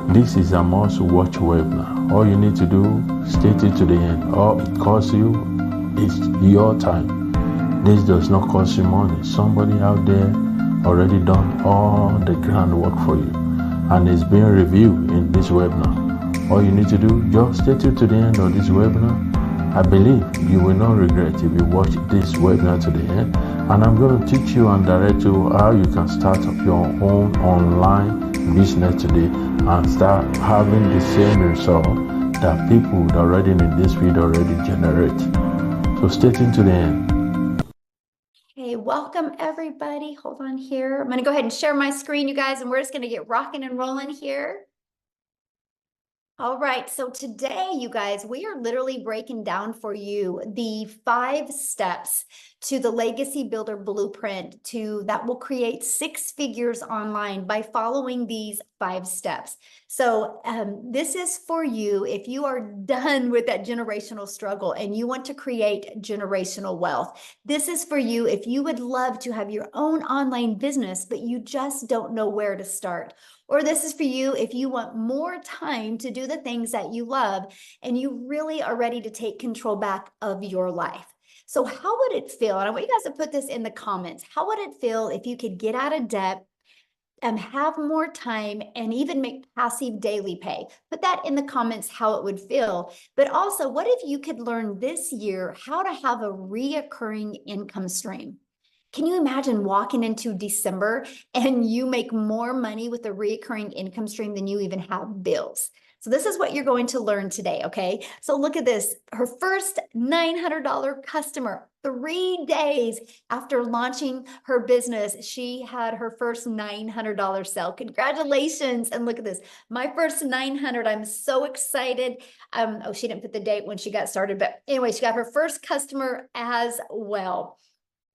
This is a must-watch webinar. All you need to do, stay till the end. All it costs you is your time. This does not cost you money. Somebody out there already done all the groundwork for you, and it's being reviewed in this webinar. All you need to do, just stay till the end of this webinar. I believe you will not regret if you watch this webinar to the end, and I'm going to teach you and direct you how you can start up your own online business today and start having the same result that people already in this field already generate. So stay tuned to the end. Hey, welcome everybody. Hold on here. I'm going to go ahead and share my screen, you guys, and we're just going to get rocking and rolling here. All right, so today, you guys, we are literally breaking down for you the 5 steps to the Legacy Builder Blueprint that will create 6 figures online by following these 5 steps. So this is for you if you are done with that generational struggle and you want to create generational wealth. This is for you if you would love to have your own online business, but you just don't know where to start. Or this is for you if you want more time to do the things that you love and you really are ready to take control back of your life. So how would it feel? And I want you guys to put this in the comments. How would it feel if you could get out of debt and have more time and even make passive daily pay? Put that in the comments how it would feel. But also, what if you could learn this year how to have a reoccurring income stream? Can you imagine walking into December and you make more money with a recurring income stream than you even have bills? So this is what you're going to learn today, okay? So look at this. Her first $900 customer, 3 days after launching her business, she had her first $900 sale. Congratulations. And look at this. My first 900. I'm so excited. Oh, she didn't put the date when she got started, but anyway, she got her first customer as well.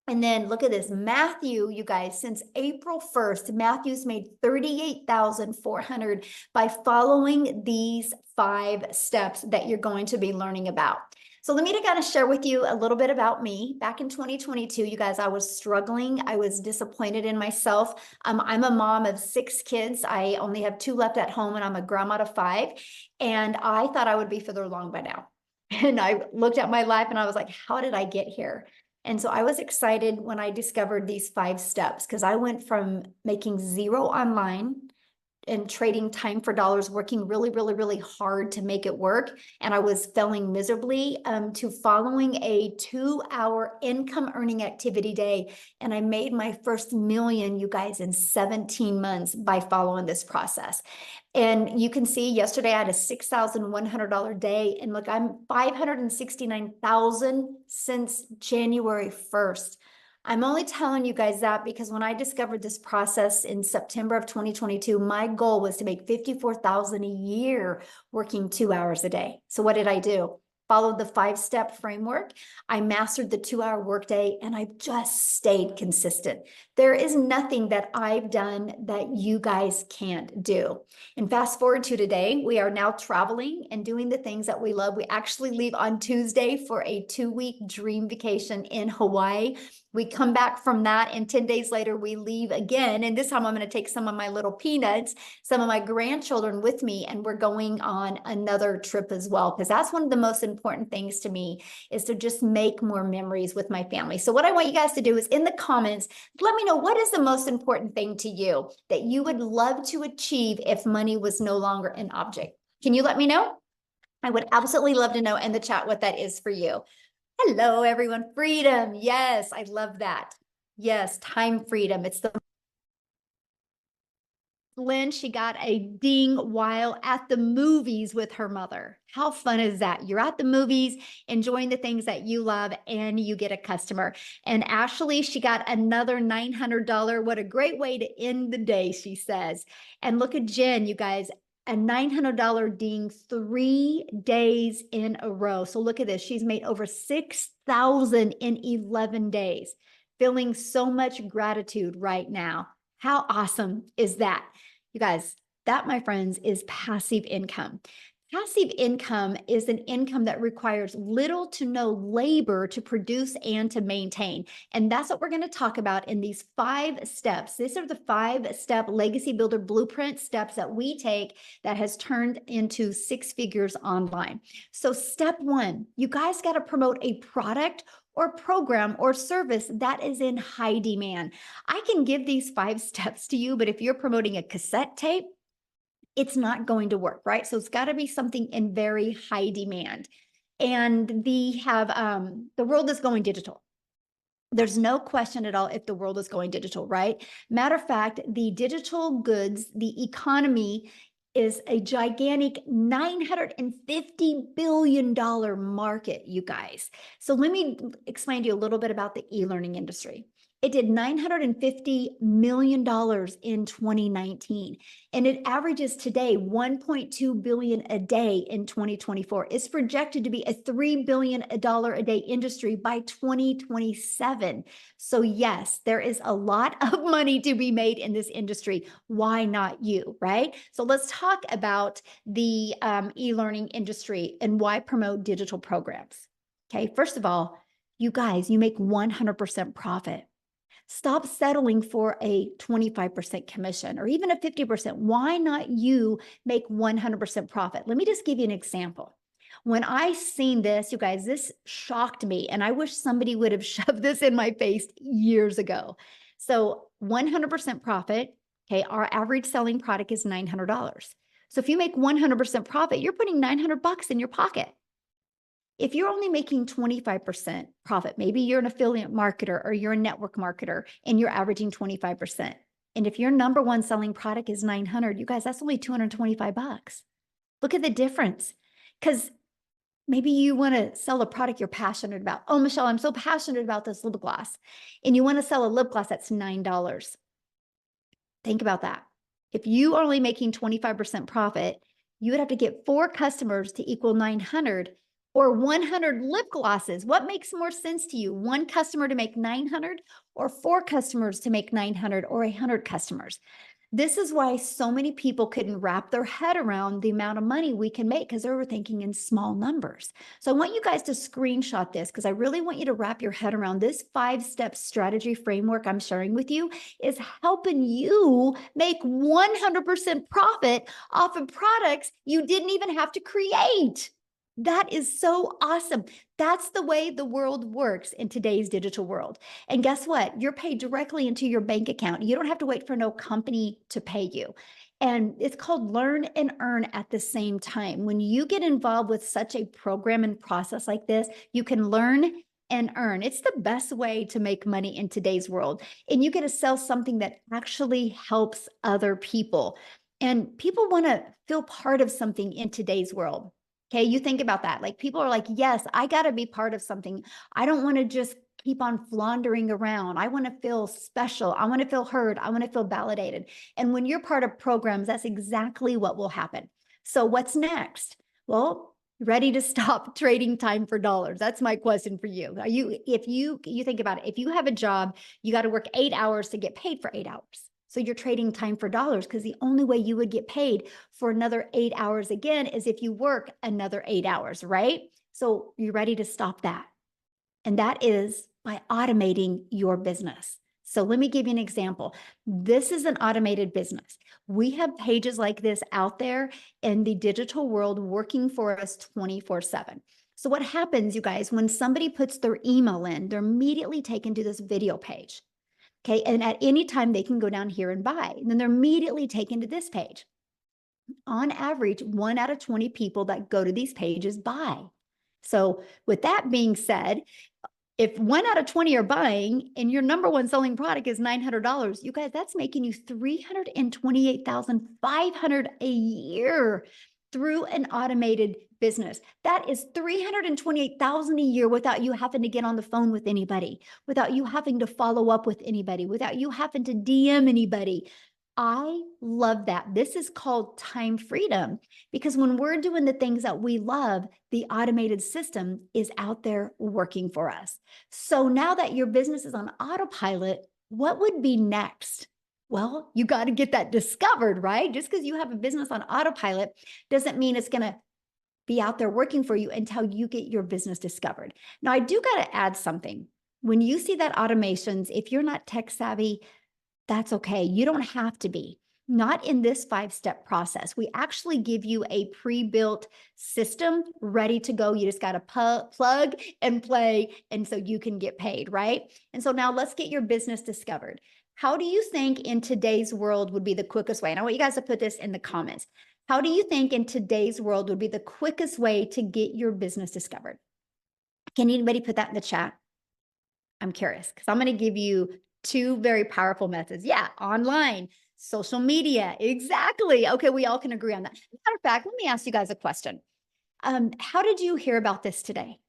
And then look at this, Matthew, you guys, since April 1st, Matthew's made $38,400 by following these 5 steps that you're going to be learning about. So let me kind of share with you a little bit about me. Back in 2022, you guys, I was struggling. I was disappointed in myself. I'm a mom of 6 kids. I only have 2 left at home, and I'm a grandma of 5. And I thought I would be further along by now. And I looked at my life and I was like, how did I get here? And so I was excited when I discovered these 5 steps, because I went from making 0 online and trading time for dollars, working really, really, really hard to make it work. And I was failing miserably to following a 2-hour income earning activity day. And I made my first million, you guys, in 17 months by following this process. And you can see yesterday I had a $6,100 day, and look, I'm 569,000 since January 1st. I'm only telling you guys that because when I discovered this process in September of 2022, my goal was to make 54,000 a year working 2 hours a day. So what did I do? Followed the 5-step framework. I mastered the 2-hour workday, and I've just stayed consistent. There is nothing that I've done that you guys can't do. And fast forward to today, we are now traveling and doing the things that we love. We actually leave on Tuesday for a 2-week dream vacation in Hawaii. We come back from that, and 10 days later, we leave again. And this time I'm going to take some of my little peanuts, some of my grandchildren with me, and we're going on another trip as well, because that's one of the most important things to me, is to just make more memories with my family. So what I want you guys to do is in the comments, let me know, what is the most important thing to you that you would love to achieve if money was no longer an object? Can you let me know? I would absolutely love to know in the chat what that is for you. Hello, everyone. Freedom. Yes, I love that. Yes, time freedom. It's the Lynn, she got a ding while at the movies with her mother. How fun is that? You're at the movies, enjoying the things that you love, and you get a customer. And Ashley, she got another $900. What a great way to end the day, she says. And look at Jen, you guys, a $900 ding 3 days in a row. So look at this. She's made over 6,000 in 11 days. Feeling so much gratitude right now. How awesome is that? You guys, that, my friends, is passive income. Passive income is an income that requires little to no labor to produce and to maintain. And that's what we're going to talk about in these 5 steps. These are the 5-step legacy builder blueprint steps that we take that has turned into 6 figures online. So step 1, you guys got to promote a product or program or service that is in high demand. I can give these 5 steps to you, but if you're promoting a cassette tape, it's not going to work, right? So it's got to be something in very high demand. And the world is going digital. There's no question at all if the world is going digital, right? Matter of fact, the digital goods, the economy is a gigantic $950 billion market, you guys. So let me explain to you a little bit about the e-learning industry. It did $950 million in 2019, and it averages today $1.2 billion a day in 2024. It's projected to be a $3 billion a day industry by 2027. So yes, there is a lot of money to be made in this industry. Why not you, right? So let's talk about the e-learning industry and why promote digital programs. Okay, first of all, you guys, you make 100% profit. Stop settling for a 25% commission or even a 50%. Why not you make 100% profit? Let me just give you an example. When I seen this, you guys, this shocked me, and I wish somebody would have shoved this in my face years ago. So 100% profit, okay, our average selling product is $900. So if you make 100% profit, you're putting $900 in your pocket. If you're only making 25% profit, maybe you're an affiliate marketer or you're a network marketer and you're averaging 25%. And if your number one selling product is 900, you guys, that's only 225 bucks. Look at the difference. Because maybe you want to sell a product you're passionate about. Oh, Michelle, I'm so passionate about this lip gloss. And you want to sell a lip gloss that's $9. Think about that. If you are only making 25% profit, you would have to get 4 customers to equal 900 or 100 lip glosses. What makes more sense to you? 1 customer to make 900 or 4 customers to make 900 or 100 customers? This is why so many people couldn't wrap their head around the amount of money we can make because they were thinking in small numbers. So I want you guys to screenshot this because I really want you to wrap your head around this 5-step strategy framework I'm sharing with you is helping you make 100% profit off of products you didn't even have to create. That is so awesome. That's the way the world works in today's digital world. And guess what? You're paid directly into your bank account. You don't have to wait for no company to pay you. And it's called learn and earn at the same time. When you get involved with such a program and process like this, you can learn and earn. It's the best way to make money in today's world. And you get to sell something that actually helps other people. And people want to feel part of something in today's world. Okay, you think about that. Like people are like, yes, I got to be part of something. I don't want to just keep on floundering around. I want to feel special. I want to feel heard. I want to feel validated. And when you're part of programs, that's exactly what will happen. So what's next? Well, ready to stop trading time for dollars? That's my question for you. Are you, if you think about it, if you have a job, you got to work 8 hours to get paid for 8 hours. So you're trading time for dollars because the only way you would get paid for another 8 hours again is if you work another 8 hours, right? So you're ready to stop that. And that is by automating your business. So let me give you an example. This is an automated business. We have pages like this out there in the digital world working for us 24/7. So what happens, you guys, when somebody puts their email in, they're immediately taken to this video page. Okay, and at any time they can go down here and buy. And then they're immediately taken to this page. On average, 1 out of 20 people that go to these pages buy. So with that being said, if 1 out of 20 are buying and your number one selling product is $900, you guys, that's making you $328,500 a year through an automated business. That is $328,000 a year without you having to get on the phone with anybody, without you having to follow up with anybody, without you having to DM anybody. I love that. This is called time freedom because when we're doing the things that we love, the automated system is out there working for us. So now that your business is on autopilot, what would be next? Well, you got to get that discovered, right? Just because you have a business on autopilot doesn't mean it's going to be out there working for you until you get your business discovered. Now, I do got to add something. When you see that automations, if you're not tech savvy, that's okay. You don't have to be. Not in this 5-step process. We actually give you a pre-built system ready to go. You just got to plug and play, and so you can get paid, right? And so now let's get your business discovered. How do you think in today's world would be the quickest way? And I want you guys to put this in the comments. How do you think in today's world would be the quickest way to get your business discovered? Can anybody put that in the chat? I'm curious because I'm going to give you 2 very powerful methods. Yeah, online, social media. Exactly. Okay, we all can agree on that. Matter of fact, let me ask you guys a question. How did you hear about this today?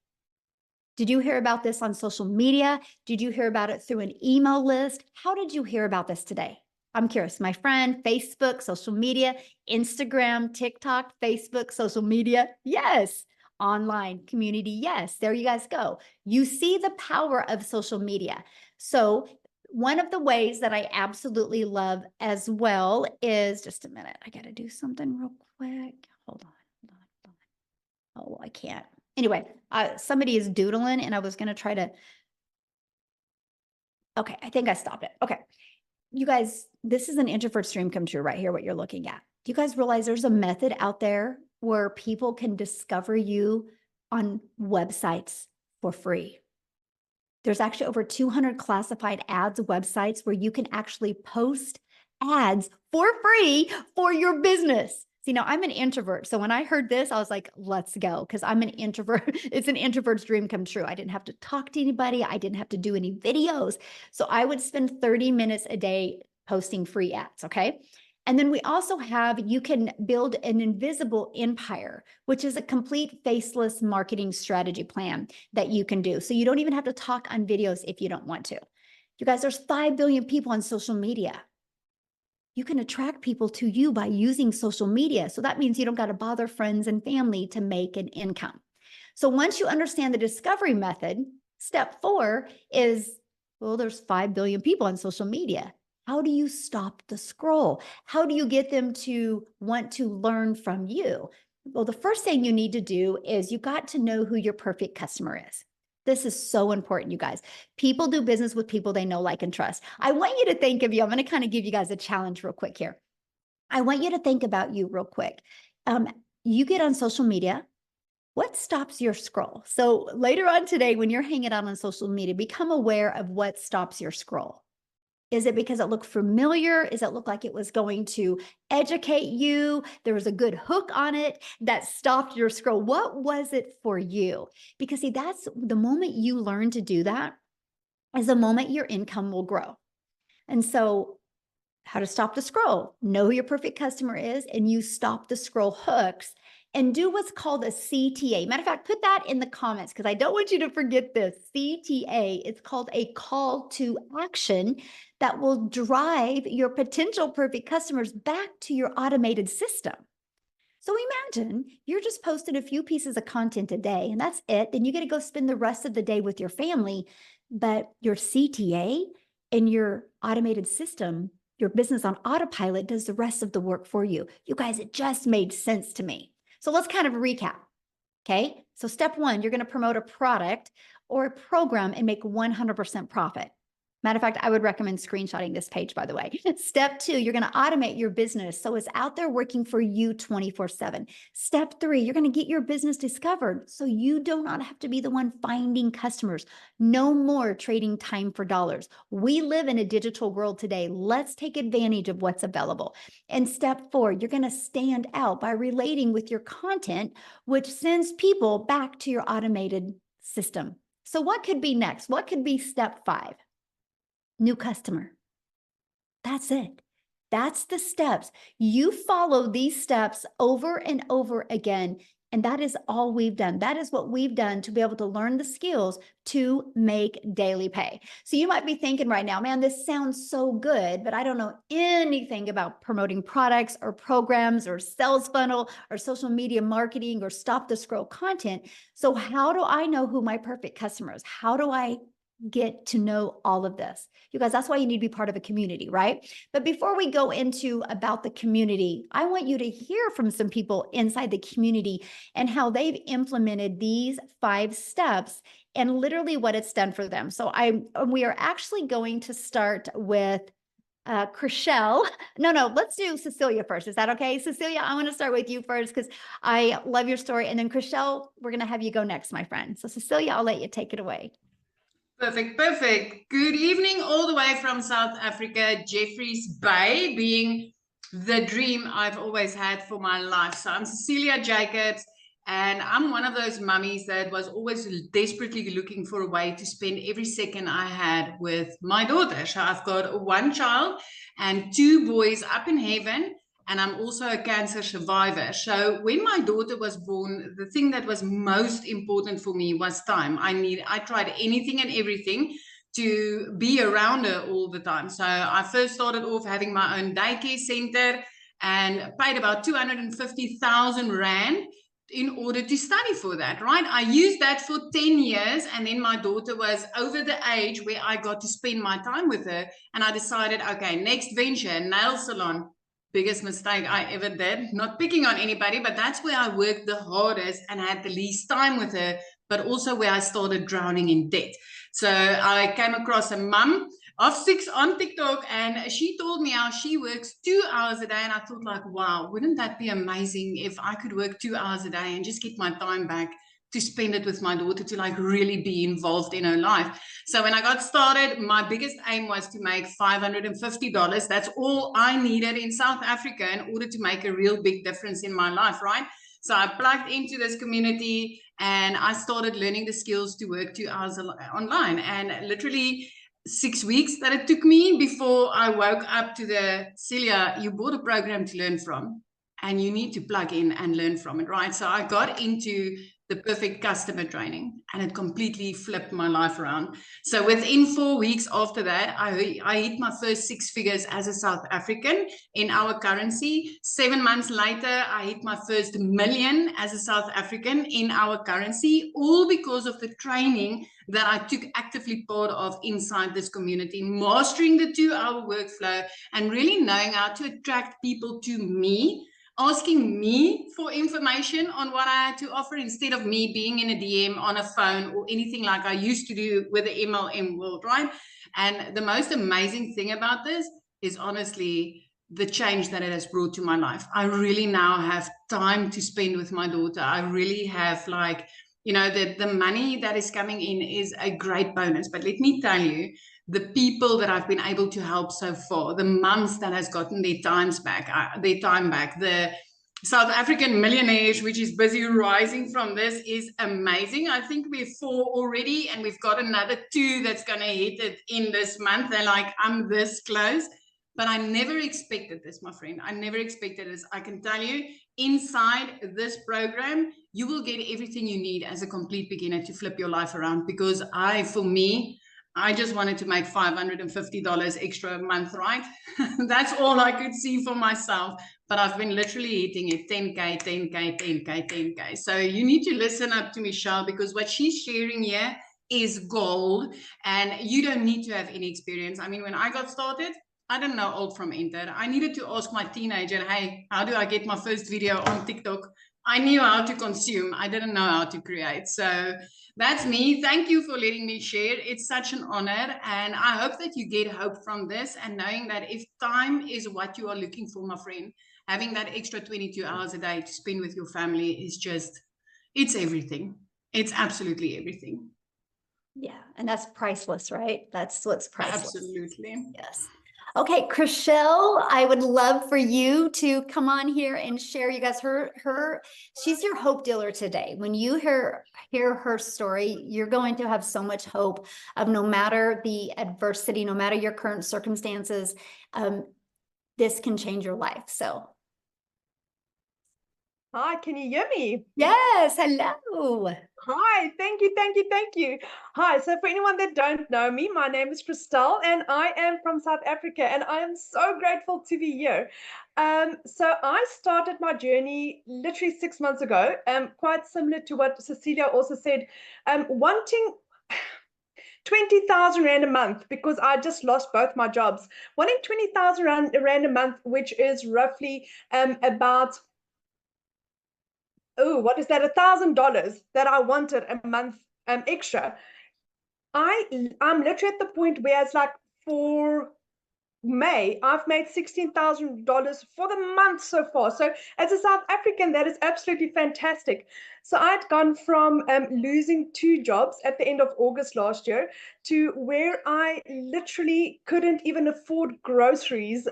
Did you hear about this on social media? Did you hear about it through an email list? How did you hear about this today? I'm curious. My friend, Facebook, social media, Instagram, TikTok, Facebook, social media. Yes. Online community. Yes. There you guys go. You see the power of social media. So one of the ways that I absolutely love as well is, just a minute, I got to do something real quick. Hold on. Oh, I can't. Anyway, somebody is doodling and I was going to try to, okay, I think I stopped it. Okay. You guys, this is an introvert's dream come true right here, what you're looking at. Do you guys realize there's a method out there where people can discover you on websites for free? There's actually over 200 classified ads websites where you can actually post ads for free for your business. See, now I'm an introvert. So when I heard this, I was like, let's go, because I'm an introvert. It's an introvert's dream come true. I didn't have to talk to anybody. I didn't have to do any videos. So I would spend 30 minutes a day posting free ads, okay? And then we also have, you can build an invisible empire, which is a complete faceless marketing strategy plan that you can do. So you don't even have to talk on videos if you don't want to. You guys, there's 5 billion people on social media. You can attract people to you by using social media. So that means you don't got to bother friends and family to make an income. So once you understand the discovery method, step 4 is, well, there's 5 billion people on social media. How do you stop the scroll? How do you get them to want to learn from you? Well, the first thing you need to do is you got to know who your perfect customer is. This is so important, you guys. People do business with people they know, like, and trust. I want you to think of you. I'm going to kind of give you guys a challenge real quick here. I want you to think about you real quick. You get on social media. What stops your scroll? So later on today, when you're hanging out on social media, become aware of what stops your scroll. Is it because it looked familiar? Does it look like it was going to educate you? There was a good hook on it that stopped your scroll. What was it for you? Because see, that's the moment you learn to do that is the moment your income will grow. And so how to stop the scroll, know who your perfect customer is, and you stop the scroll hooks and do what's called a CTA. Matter of fact, put that in the comments because I don't want you to forget this. CTA, it's called a call to action that will drive your potential perfect customers back to your automated system. So imagine you're just posting a few pieces of content a day and that's it. Then you get to go spend the rest of the day with your family, but your CTA and your automated system, your business on autopilot, does the rest of the work for you. You guys, it just made sense to me. So let's kind of recap. Okay. So step 1, you're going to promote a product or a program and make 100% profit. Matter of fact, I would recommend screenshotting this page, by the way. Step 2, you're going to automate your business so it's out there working for you 24/7. Step 3, you're going to get your business discovered so you do not have to be the one finding customers. No more trading time for dollars. We live in a digital world today. Let's take advantage of what's available. And step 4, you're going to stand out by relating with your content, which sends people back to your automated system. So what could be next? What could be step 5? New customer. That's it. That's the steps. You follow these steps over and over again. And that is all we've done. That is what we've done to be able to learn the skills to make daily pay. So you might be thinking right now, man, this sounds so good, but I don't know anything about promoting products or programs or sales funnel or social media marketing or stop the scroll content. So how do I know who my perfect customer is? How do I get to know all of this. You guys, that's why you need to be part of a community, right? But before we go into about the community, I want you to hear from some people inside the community and how they've implemented these 5 steps and literally what it's done for them. So we are actually going to start with Chriselle. No, let's do Cecilia first. Is that okay? Cecilia, I want to start with you first because I love your story. And then Chriselle, we're going to have you go next, my friend. So Cecilia, I'll let you take it away. Perfect, perfect. Good evening, all the way from South Africa, Jeffreys Bay, being the dream I've always had for my life. So I'm Cecilia Jacobs, and I'm one of those mummies that was always desperately looking for a way to spend every second I had with my daughter. So I've got 1 child and 2 boys up in heaven. And I'm also a cancer survivor. So when my daughter was born, the thing that was most important for me was time. I tried anything and everything to be around her all the time. So I first started off having my own daycare center and paid about 250,000 Rand in order to study for that, right? I used that for 10 years, and then my daughter was over the age where I got to spend my time with her, and I decided, okay, next venture, nail salon. Biggest mistake I ever did, not picking on anybody, but that's where I worked the hardest and had the least time with her, but also where I started drowning in debt. So I came across a mum of 6 on TikTok, and she told me how she works 2 hours a day. And I thought, like, wow, wouldn't that be amazing if I could work 2 hours a day and just get my time back to spend it with my daughter, to like really be involved in her life. So when I got started, my biggest aim was to make $550. That's all I needed in South Africa in order to make a real big difference in my life, right? So I plugged into this community and I started learning the skills to work 2 hours online. And literally 6 weeks that it took me before I woke up to the, Celia, you bought a program to learn from and you need to plug in and learn from it, right? So I got into the perfect customer training, and it completely flipped my life around. So within 4 weeks after that, I hit my first 6 figures as a South African in our currency. 7 months later, I hit my first million as a South African in our currency, all because of the training that I took actively part of inside this community, mastering the 2-hour workflow and really knowing how to attract people to me, asking me for information on what I had to offer instead of me being in a DM on a phone or anything like I used to do with the MLM world, right? And the most amazing thing about this is honestly the change that it has brought to my life. I really now have time to spend with my daughter. I really have, like, you know, the money that is coming in is a great bonus. But let me tell you, the people that I've been able to help so far, the mums that has gotten their time back, the South African millionaires, which is busy rising from this, is amazing. I think we're 4 already, and we've got another 2 that's going to hit it in this month. They're like, I'm this close. But I never expected this, my friend. I never expected this. I can tell you, inside this program, you will get everything you need as a complete beginner to flip your life around. Because I just wanted to make $550 extra a month, right? That's all I could see for myself. But I've been literally hitting it 10K, 10K, 10K, 10K. So you need to listen up to Michelle, because what she's sharing here is gold. And you don't need to have any experience. I mean, when I got started, I didn't know alt from enter. I needed to ask my teenager, hey, how do I get my first video on TikTok? I knew how to consume. I didn't know how to create. So that's me. Thank you for letting me share. It's such an honor. And I hope that you get hope from this, and knowing that if time is what you are looking for, my friend, having that extra 22 hours a day to spend with your family is just, it's everything. It's absolutely everything. Yeah. And that's priceless, right? That's what's priceless. Absolutely. Yes. Okay, Chriselle, I would love for you to come on here and share. You guys, she's your hope dealer today. When you hear her story, you're going to have so much hope of, no matter the adversity, no matter your current circumstances, this can change your life. So. Hi, can you hear me? Yes, hello. Hi, thank you, thank you, thank you. Hi, so for anyone that don't know me, my name is Chriselle and I am from South Africa, and I am so grateful to be here. So I started my journey literally 6 months ago, quite similar to what Cecilia also said, wanting, 20,000 Rand a month because I just lost both my jobs. Wanting 20,000 Rand a month, which is roughly about, oh, what is that? $1,000 that I wanted a month extra. I'm literally at the point where it's like, for May, I've made $16,000 for the month so far. So as a South African, that is absolutely fantastic. So I'd gone from losing 2 jobs at the end of August last year to where I literally couldn't even afford groceries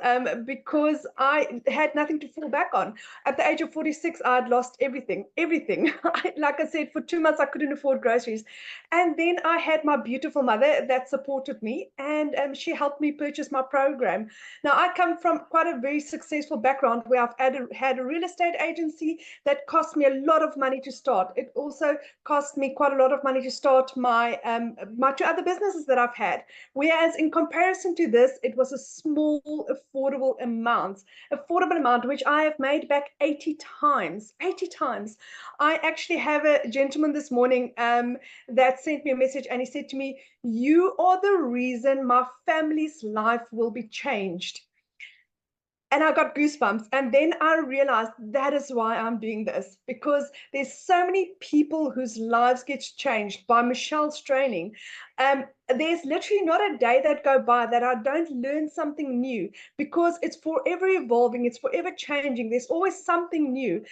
because I had nothing to fall back on. At the age of 46, I had lost everything. Like I said, for 2 months, I couldn't afford groceries. And then I had my beautiful mother that supported me, and she helped me purchase my program. Now, I come from quite a very successful background where I've had a real estate agency that cost me a lot of money to start. It also cost me quite a lot of money to start my 2 other businesses that I've had. Whereas in comparison to this, it was a small, affordable amount, which I have made back 80 times. 80 times. I actually have a gentleman this morning that sent me a message, and he said to me, "You are the reason my family's life will be changed." And I got goosebumps. And then I realized that is why I'm doing this, because there's so many people whose lives get changed by Michelle's training. There's literally not a day that go by that I don't learn something new, because it's forever evolving, it's forever changing. There's always something new.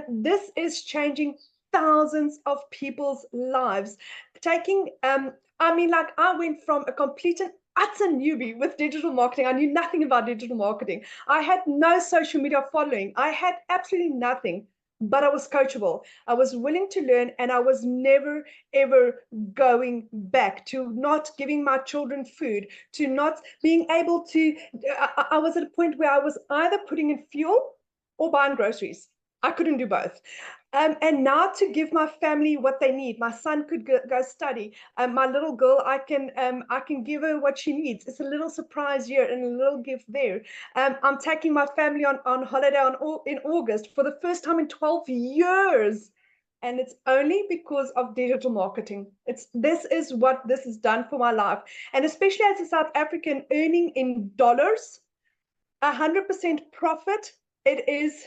This is changing thousands of people's lives. I went from a complete and utter newbie with digital marketing. I knew nothing about digital marketing. I had no social media following. I had absolutely nothing, but I was coachable. I was willing to learn, and I was never, ever going back to not giving my children food, to not being able to, I was at a point where I was either putting in fuel or buying groceries. I couldn't do both. And now to give my family what they need. My son could go study. My little girl, I can give her what she needs. It's a little surprise here and a little gift there. I'm taking my family on holiday in August for the first time in 12 years. And it's only because of digital marketing. This is what this has done for my life. And especially as a South African, earning in dollars, 100% profit, it is,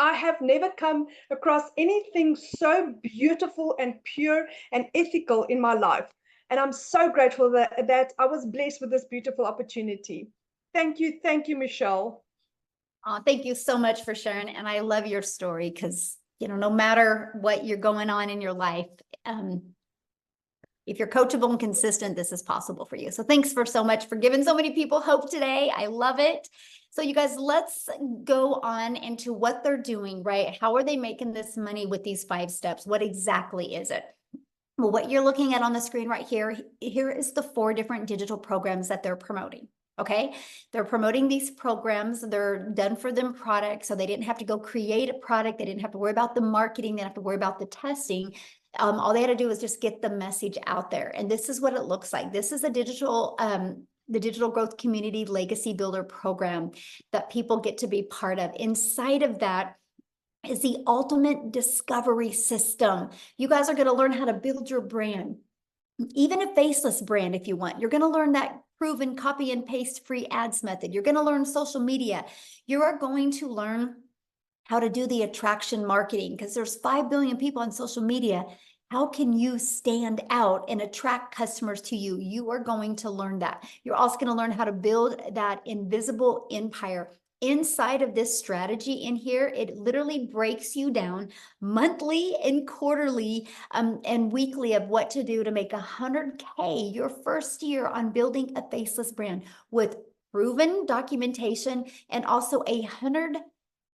I have never come across anything so beautiful and pure and ethical in my life. And I'm so grateful that I was blessed with this beautiful opportunity. Thank you, Michelle. Oh, thank you so much for sharing. And I love your story, because, no matter what you're going on in your life, if you're coachable and consistent, this is possible for you. So thanks so much for giving so many people hope today. I love it. So you guys, let's go on into what they're doing, right? How are they making this money with these 5 steps? What exactly is it? Well, what you're looking at on the screen right here is the 4 different digital programs that they're promoting. Okay, they're promoting these programs. They're done for them products, so they didn't have to go create a product. They didn't have to worry about the marketing. They didn't have to worry about the testing. All they had to do was just get the message out there. And this is what it looks like. This is a the Digital Growth Community Legacy Builder program that people get to be part of. Inside of that is the ultimate discovery system. You guys are going to learn how to build your brand, even a faceless brand if you want. You're going to learn that proven copy and paste free ads method. You're going to learn social media. You are going to learn how to do the attraction marketing, because there's 5 billion people on social media. How can you stand out and attract customers to you? You are going to learn that. You're also going to learn how to build that invisible empire. Inside of this strategy in here, it literally breaks you down monthly and quarterly and weekly of what to do to make 100K your first year on building a faceless brand with proven documentation, and also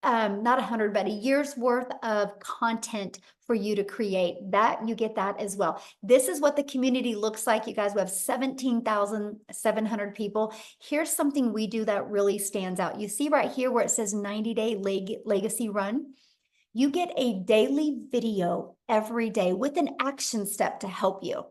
not 100, but a year's worth of content for you to create. That you get that as well. This is what the community looks like. You guys, we have 17,700 people. Here's something we do that really stands out. You see right here where it says 90-day legacy run. You get a daily video every day with an action step to help you.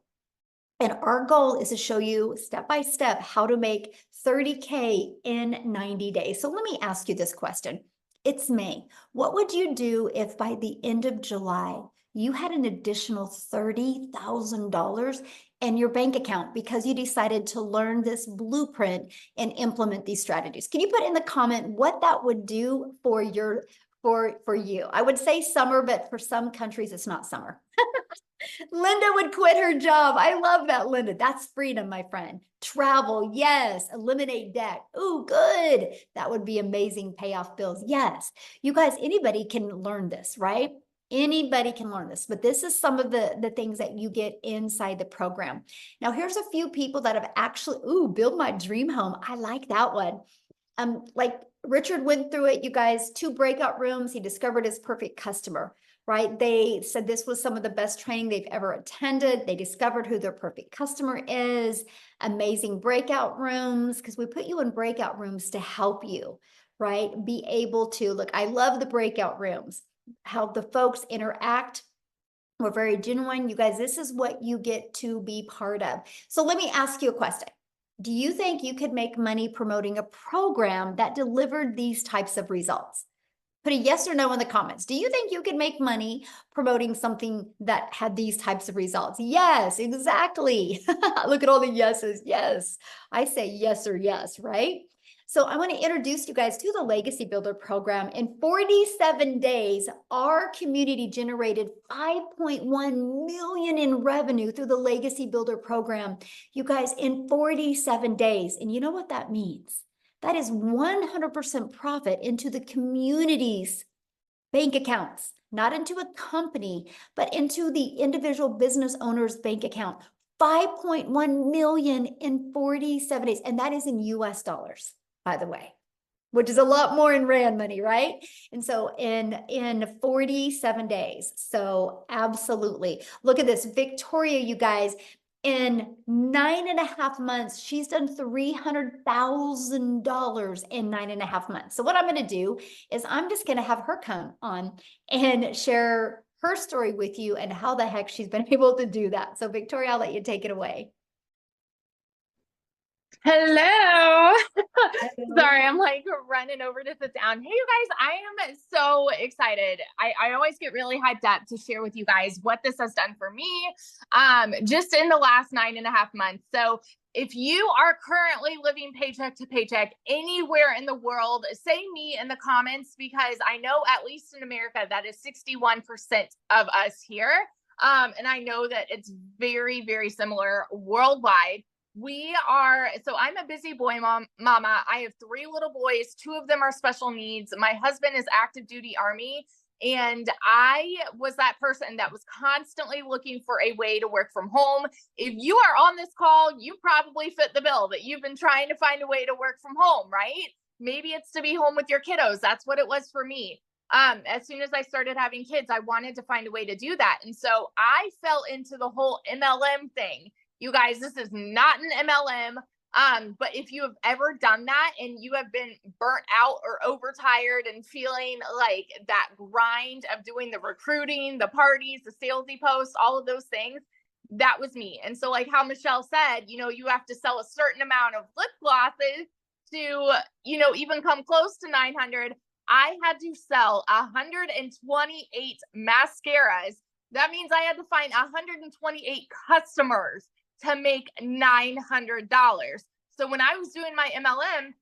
And our goal is to show you step by step how to make 30K in 90 days. So let me ask you this question. It's May. What would you do if by the end of July, you had an additional $30,000 in your bank account because you decided to learn this blueprint and implement these strategies. Can you put in the comment what that would do for your for you? I would say summer, but for some countries it's not summer. Linda would quit her job. I love that, Linda. That's freedom, my friend. Travel, yes. Eliminate debt. Ooh, good. That would be amazing. Pay off bills. Yes. You guys, anybody can learn this, right? Anybody can learn this, but this is some of the things that you get inside the program. Now, here's a few people that have actually, build my dream home. I like that one. Like Richard went through it, you guys, 2 breakout rooms. He discovered his perfect customer, right? They said this was some of the best training they've ever attended. They discovered who their perfect customer is. Amazing breakout rooms, because we put you in breakout rooms to help you, right? Be able to, look, I love the breakout rooms, how the folks interact. We're very genuine. You guys, this is what you get to be part of. So let me ask you a question. Do you think you could make money promoting a program that delivered these types of results? Put a yes or no in the comments. Do you think you could make money promoting something that had these types of results? Yes, exactly. Look at all the yeses. Yes, I say yes or yes, right? So I want to introduce you guys to the Legacy Builder program. In 47 days, our community generated 5.1 million in revenue through the Legacy Builder program. You guys, in 47 days. And you know what that means? That is 100% profit into the community's bank accounts, not into a company, but into the individual business owner's bank account. 5.1 million in 47 days. And that is in US dollars, by the way, which is a lot more in Rand money, right? And so in 47 days. So absolutely. Look at this. Victoria, you guys, in 9.5 months, she's done $300,000 in 9.5 months. So what I'm going to do is I'm just going to have her come on and share her story with you and how the heck she's been able to do that. So Victoria, I'll let you take it away. Hello. Sorry, I'm like running over to sit down. Hey, you guys, I am so excited. I always get really hyped up to share with you guys what this has done for me just in the last 9.5 months. So if you are currently living paycheck to paycheck anywhere in the world, say me in the comments, because I know at least in America, that is 61% of us here. And I know that it's very, very similar worldwide. So I'm a busy boy mama. I have 3 little boys. 2 of them are special needs. My husband is active duty Army. And I was that person that was constantly looking for a way to work from home. If you are on this call, you probably fit the bill that you've been trying to find a way to work from home, right? Maybe it's to be home with your kiddos. That's what it was for me. As soon as I started having kids, I wanted to find a way to do that. And so I fell into the whole MLM thing. You guys, this is not an MLM, but if you have ever done that and you have been burnt out or overtired and feeling like that grind of doing the recruiting, the parties, the salesy posts, all of those things, that was me. And so like how Michelle said, you have to sell a certain amount of lip glosses to, even come close to 900. I had to sell 128 mascaras. That means I had to find 128 customers to make $900. So when I was doing my MLM,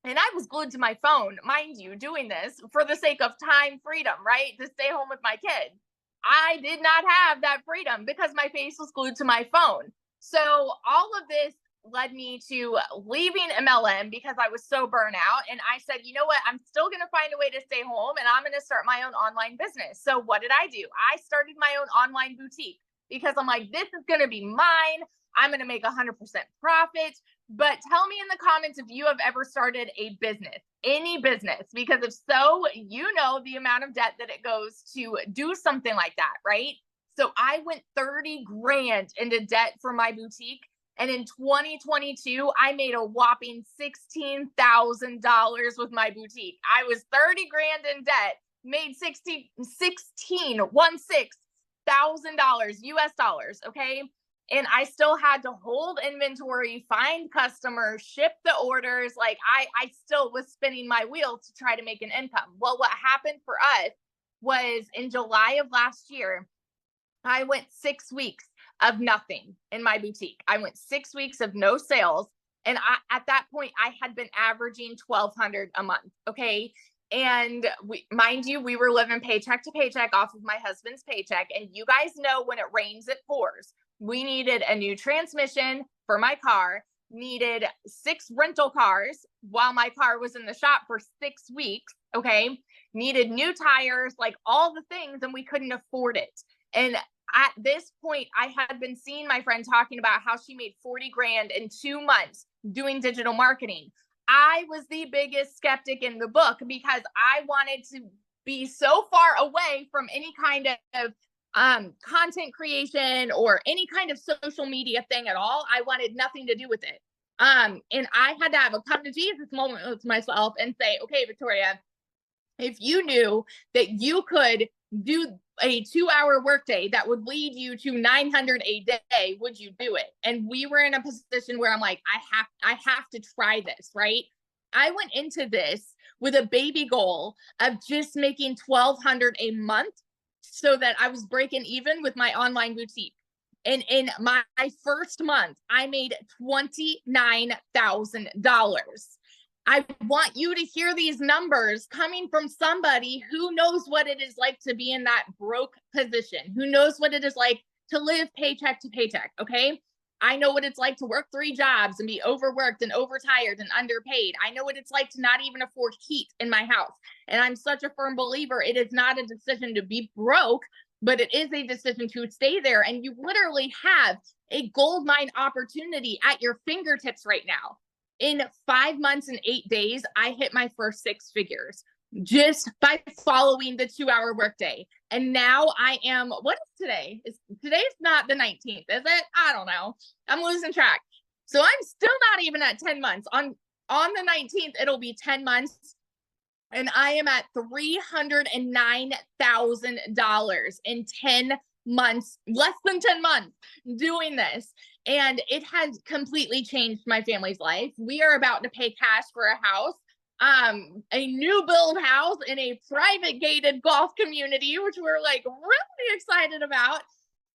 and I was glued to my phone, mind you, doing this for the sake of time freedom, right? To stay home with my kids. I did not have that freedom because my face was glued to my phone. So all of this led me to leaving MLM because I was so burnt out. And I said, you know what? I'm still going to find a way to stay home and I'm going to start my own online business. So what did I do? I started my own online boutique. Because I'm like, this is going to be mine. I'm going to make 100% profit. But tell me in the comments if you have ever started a business, any business, because if so, you know the amount of debt that it goes to do something like that, right? So I went 30 grand into debt for my boutique. And in 2022, I made a whopping $16,000 with my boutique. I was 30 grand in debt, made $1,000 US dollars, okay? And I still had to hold inventory, find customers, ship the orders. Like I still was spinning my wheel to try to make an income. Well, what happened for us was in July of last year, I went 6 weeks of nothing in my boutique. I went 6 weeks of no sales. And at that point, I had been averaging $1,200 a month. Okay. And mind you, we were living paycheck to paycheck off of my husband's paycheck. And you guys know when it rains, it pours. We needed a new transmission for my car, needed 6 rental cars while my car was in the shop for 6 weeks. Okay. Needed new tires, like all the things, and we couldn't afford it. And at this point, I had been seeing my friend talking about how she made 40 grand in 2 months doing digital marketing. I was the biggest skeptic in the book because I wanted to be so far away from any kind of content creation or any kind of social media thing at all. I wanted nothing to do with it. And I had to have a come to Jesus moment with myself and say, okay, Victoria, if you knew that you could do a 2-hour workday that would lead you to 900 a day, would you do it? And we were in a position where I'm like, I have to try this, right? I went into this with a baby goal of just making $1,200 a month so that I was breaking even with my online boutique. And in my first month, I made $29,000. I want you to hear these numbers coming from somebody who knows what it is like to be in that broke position, who knows what it is like to live paycheck to paycheck. Okay. I know what it's like to work 3 jobs and be overworked and overtired and underpaid. I know what it's like to not even afford heat in my house. And I'm such a firm believer. It is not a decision to be broke, but it is a decision to stay there. And you literally have a gold mine opportunity at your fingertips right now. In 5 months and 8 days, I hit my first 6 figures just by following the 2-hour workday. And now I am, what is today? Today's not the 19th, is it? I don't know. I'm losing track. So I'm still not even at 10 months. On the 19th, it'll be 10 months. And I am at $309,000 in 10 months, less than 10 months doing this. And it has completely changed my family's life. We are about to pay cash for a house, a new build house in a private gated golf community, which we're like really excited about.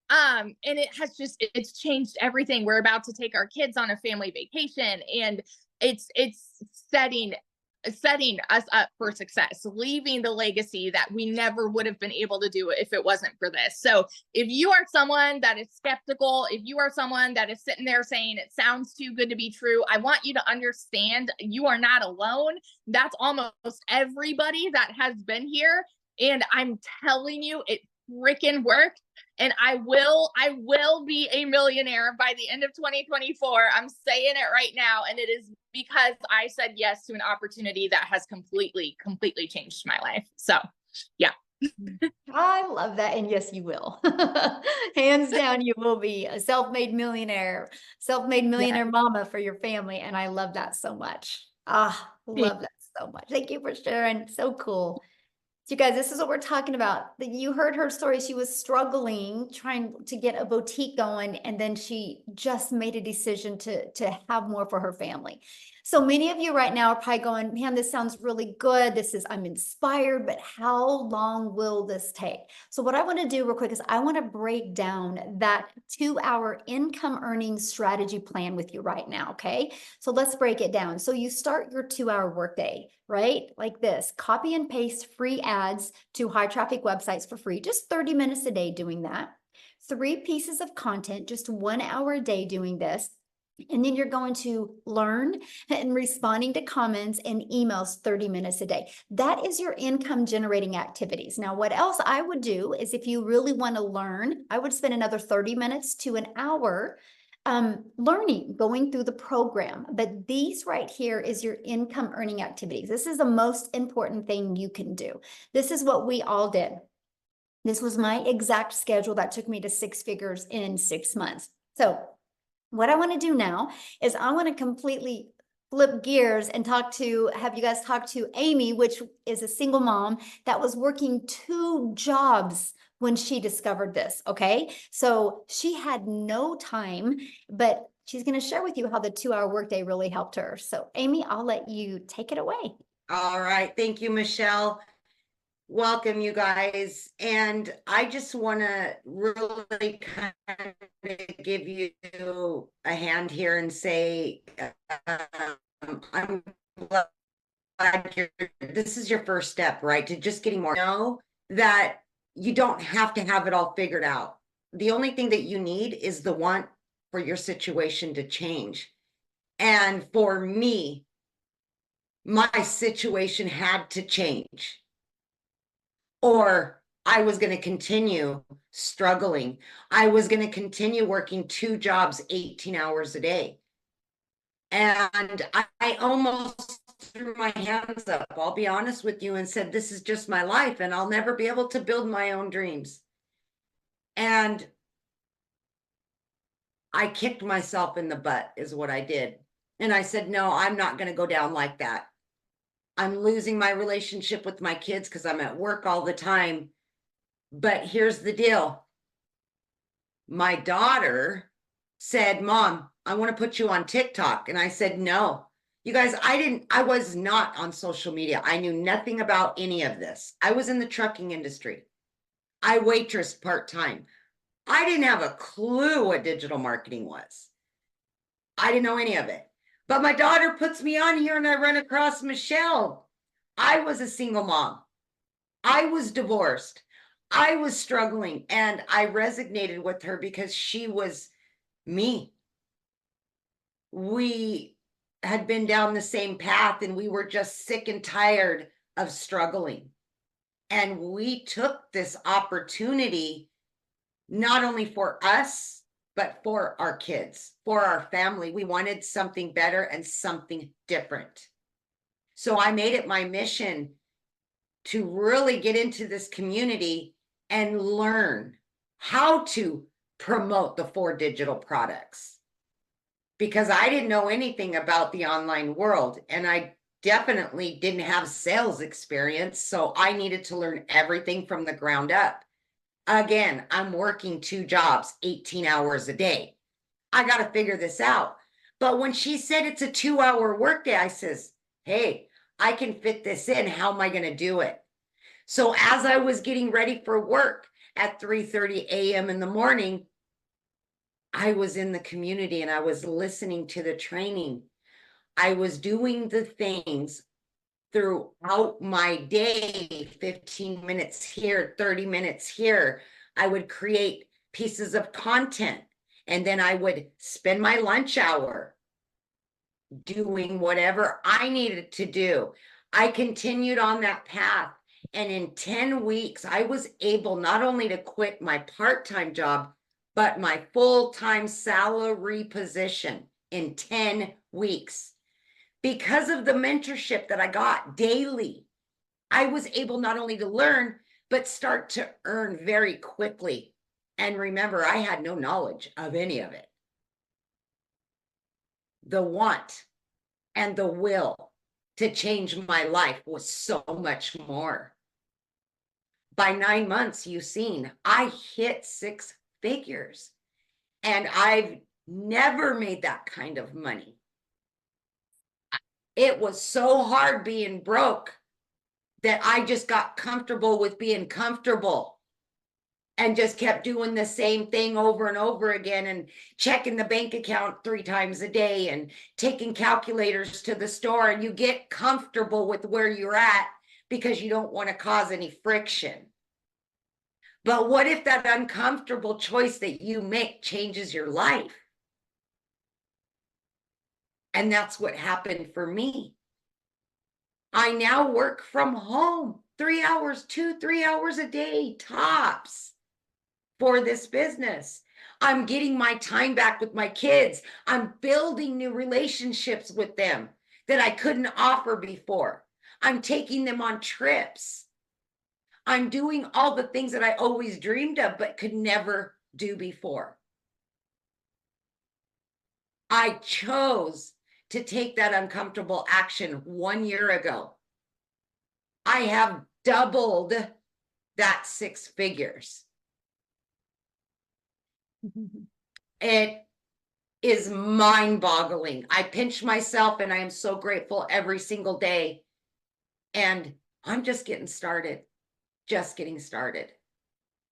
And it's changed everything. We're about to take our kids on a family vacation, and it's setting us up for success, leaving the legacy that we never would have been able to do if it wasn't for this. So if you are someone that is skeptical, if you are someone that is sitting there saying it sounds too good to be true, I want you to understand you are not alone. That's almost everybody that has been here. And I'm telling you, it freaking worked. And I will be a millionaire by the end of 2024. I'm saying it right now. And it is because I said yes to an opportunity that has completely changed my life. So yeah. I love that. And yes, you will. Hands down, you will be a self-made millionaire mama for your family. And I love that so much. Love that so much. Thank you for sharing. So cool. So you guys, this is what we're talking about. You heard her story. She was struggling, trying to get a boutique going, and then she just made a decision to have more for her family. So many of you right now are probably going, man, this sounds really good. I'm inspired, but how long will this take? So what I want to do real quick is I want to break down that 2-hour income earning strategy plan with you right now. Okay. So let's break it down. So you start your 2-hour workday, right? Like this, copy and paste free ads to high traffic websites for free, just 30 minutes a day doing that. 3 pieces of content, just 1 hour a day doing this. And then you're going to learn and responding to comments and emails 30 minutes a day. That is your income generating activities. Now, what else I would do is if you really want to learn, I would spend another 30 minutes to an hour learning, going through the program. But these right here is your income earning activities. This is the most important thing you can do. This is what we all did. This was my exact schedule that took me to 6 figures in 6 months. So what I want to do now is I want to completely flip gears and have you guys talk to Amy, which is a single mom that was working 2 jobs when she discovered this. Okay. So she had no time, but she's going to share with you how the 2-hour workday really helped her. So Amy, I'll let you take it away. All right. Thank you, Michelle. welcome you guys. And I just want to really kind of give you a hand here and say, I'm glad this is your first step, right? To just getting more. Know that you don't have to have it all figured out. The only thing that you need is the want for your situation to change. And for me, my situation had to change, or I was going to continue struggling. I was going to continue working 2 jobs, 18 hours a day. And I almost threw my hands up, I'll be honest with you, and said, this is just my life and I'll never be able to build my own dreams. And I kicked myself in the butt is what I did. And I said, no, I'm not going to go down like that. I'm losing my relationship with my kids because I'm at work all the time. But here's the deal. My daughter said, Mom, I want to put you on TikTok. And I said, no. You guys, I was not on social media. I knew nothing about any of this. I was in the trucking industry. I waitressed part-time. I didn't have a clue what digital marketing was. I didn't know any of it. But my daughter puts me on here and I run across Michelle. I was a single mom. I was divorced. I was struggling, and I resonated with her because she was me. We had been down the same path and we were just sick and tired of struggling. And we took this opportunity not only for us, but for our kids, for our family. We wanted something better and something different. So I made it my mission to really get into this community and learn how to promote the 4 digital products, because I didn't know anything about the online world and I definitely didn't have sales experience. So I needed to learn everything from the ground up. Again, I'm working 2 jobs, 18 hours a day. I got to figure this out. But when she said it's a 2-hour workday, I says, hey, I can fit this in. How am I going to do it? So as I was getting ready for work at 3:30 a.m. in the morning, I was in the community and I was listening to the training. I was doing the things throughout my day, 15 minutes here, 30 minutes here. I would create pieces of content, and then I would spend my lunch hour doing whatever I needed to do. I continued on that path. And in 10 weeks, I was able not only to quit my part-time job, but my full-time salary position in 10 weeks. Because of the mentorship that I got daily, I was able not only to learn, but start to earn very quickly. And remember, I had no knowledge of any of it. The want and the will to change my life was so much more. By 9 months, you've seen, I hit 6 figures. And I've never made that kind of money. It was so hard being broke that I just got comfortable with being comfortable and just kept doing the same thing over and over again, and checking the bank account 3 times a day and taking calculators to the store. And you get comfortable with where you're at because you don't want to cause any friction. But what if that uncomfortable choice that you make changes your life? And that's what happened for me. I now work from home 3 hours, 2-3 hours a day, tops, for this business. I'm getting my time back with my kids. I'm building new relationships with them that I couldn't offer before. I'm taking them on trips. I'm doing all the things that I always dreamed of, but could never do before. I chose to take that uncomfortable action 1 year ago. I have doubled that 6 figures. It is mind-boggling. I pinch myself and I am so grateful every single day. And I'm just getting started. just getting started.